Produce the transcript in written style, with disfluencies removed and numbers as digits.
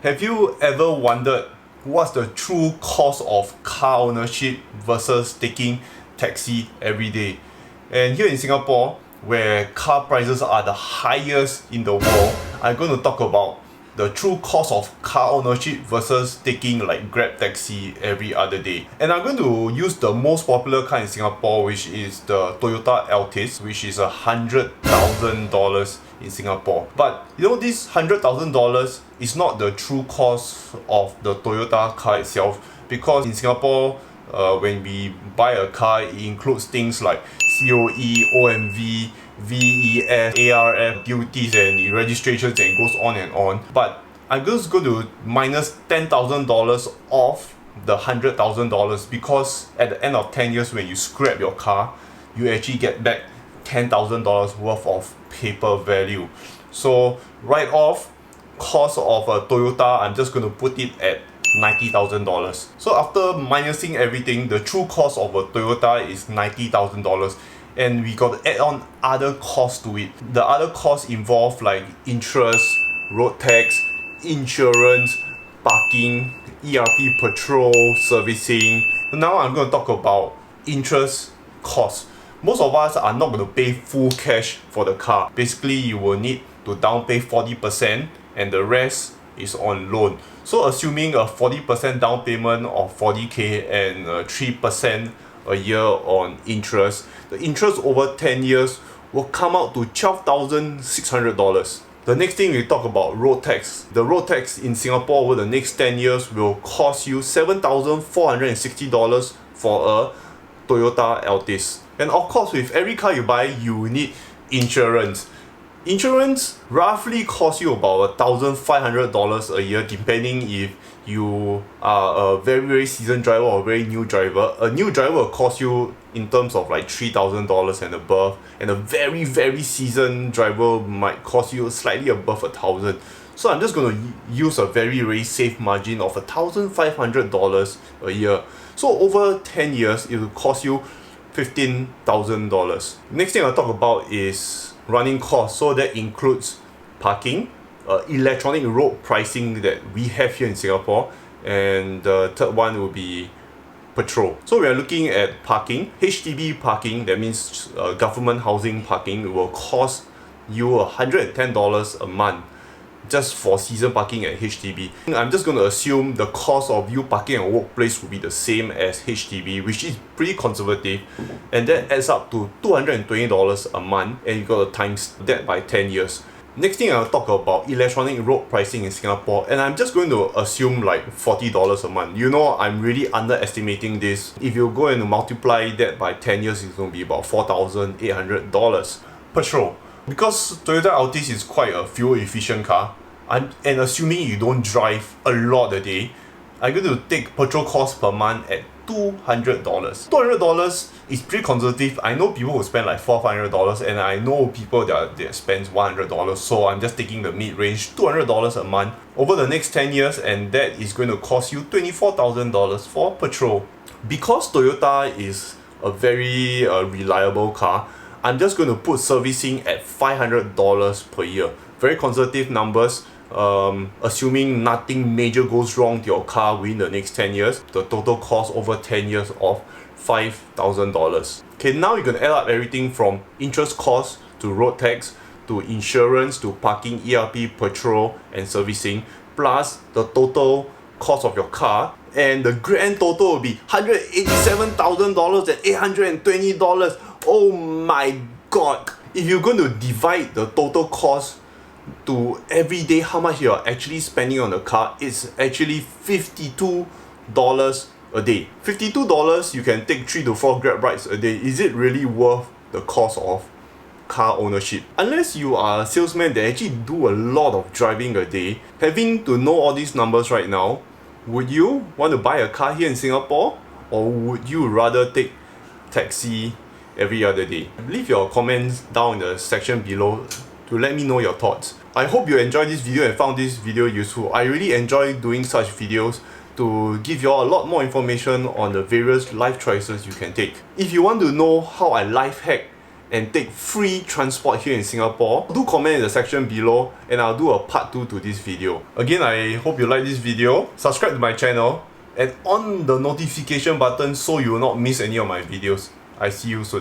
Have you ever wondered what's the true cost of car ownership versus taking taxi every day? And here in Singapore, where car prices are the highest in the world, I'm going to talk about the true cost of car ownership versus taking like Grab taxi every other day. And I'm going to use the most popular car in Singapore, which is the Toyota Altis, which is $100,000 in Singapore. But you know, this $100,000 is not the true cost of the Toyota car itself, because in Singapore, when we buy a car, it includes things like COE, OMV, VES, ARF, duties and registrations, and it goes on and on. But I'm just going to minus $10,000 off the $100,000, because at the end of 10 years when you scrap your car, you actually get back $10,000 worth of paper value. So right off, cost of a Toyota, I'm just going to put it at $90,000. So after minusing everything, the true cost of a Toyota is $90,000. And we got to add on other costs to it. The other costs involve like interest, road tax, insurance, parking, ERP Petrol, servicing. So now I'm going to talk about interest costs. Most of us are not going to pay full cash for the car. Basically, you will need to down pay 40% and the rest is on loan. So assuming a 40% down payment of 40k and 3% a year on interest, the interest over 10 years will come out to $12,600. The next thing we talk about, road tax. The road tax in Singapore over the next 10 years will cost you $7,460 for a Toyota Altis. And of course, with every car you buy, you need insurance. Insurance roughly costs you about $1,500 a year, depending if you are a very seasoned driver or a very new driver. A new driver will cost you in terms of like $3,000 and above, and a very seasoned driver might cost you slightly above $1,000. So I'm just going to use a very safe margin of $1,500 a year. So over 10 years, it will cost you $15,000. Next thing I'll talk about is running costs. So that includes parking, electronic road pricing that we have here in Singapore, and the third one will be petrol. So we are looking at parking. HDB parking, that means government housing parking, will cost you $110 a month just for season parking at HDB. I'm just going to assume the cost of you parking at workplace will be the same as HDB, which is pretty conservative, and that adds up to $220 a month, and you got to times that by 10 years. Next thing I'll talk about electronic road pricing in Singapore, and I'm just going to assume like $40 a month. You know, I'm really underestimating this. If you go and multiply that by 10 years, it's going to be about $4,800. Petrol. Because Toyota Altis is quite a fuel efficient car, and assuming you don't drive a lot a day, I'm going to take petrol cost per month at $200. $200 is pretty conservative. I know people who spend like $400, and I know people that spend $100, so I'm just taking the mid-range, $200 a month over the next 10 years, and that is going to cost you $24,000 for petrol. Because Toyota is a very reliable car, I'm just going to put servicing at $500 per year. Very conservative numbers. Assuming nothing major goes wrong to your car within the next 10 years, the total cost over 10 years of $5,000. Okay, now you can add up everything from interest cost to road tax to insurance to parking, ERP, petrol and servicing, plus the total cost of your car, and the grand total will be $187,820. Oh my god! If you're going to divide the total cost to every day how much you're actually spending on the car, it's actually $52 a day. $52, you can take 3 to 4 Grab rides a day. Is it really worth the cost of car ownership? Unless you are a salesman that actually do a lot of driving a day, having to know all these numbers right now, would you want to buy a car here in Singapore, or would you rather take taxi every other day? Leave your comments down in the section below to let me know your thoughts. I hope you enjoyed this video and found this video useful. I really enjoy doing such videos to give you all a lot more information on the various life choices you can take. If you want to know how I life hack and take free transport here in Singapore, do comment in the section below and I'll do a part 2 to this video. Again, I hope you like this video. Subscribe to my channel and on the notification button so you will not miss any of my videos. I see you soon.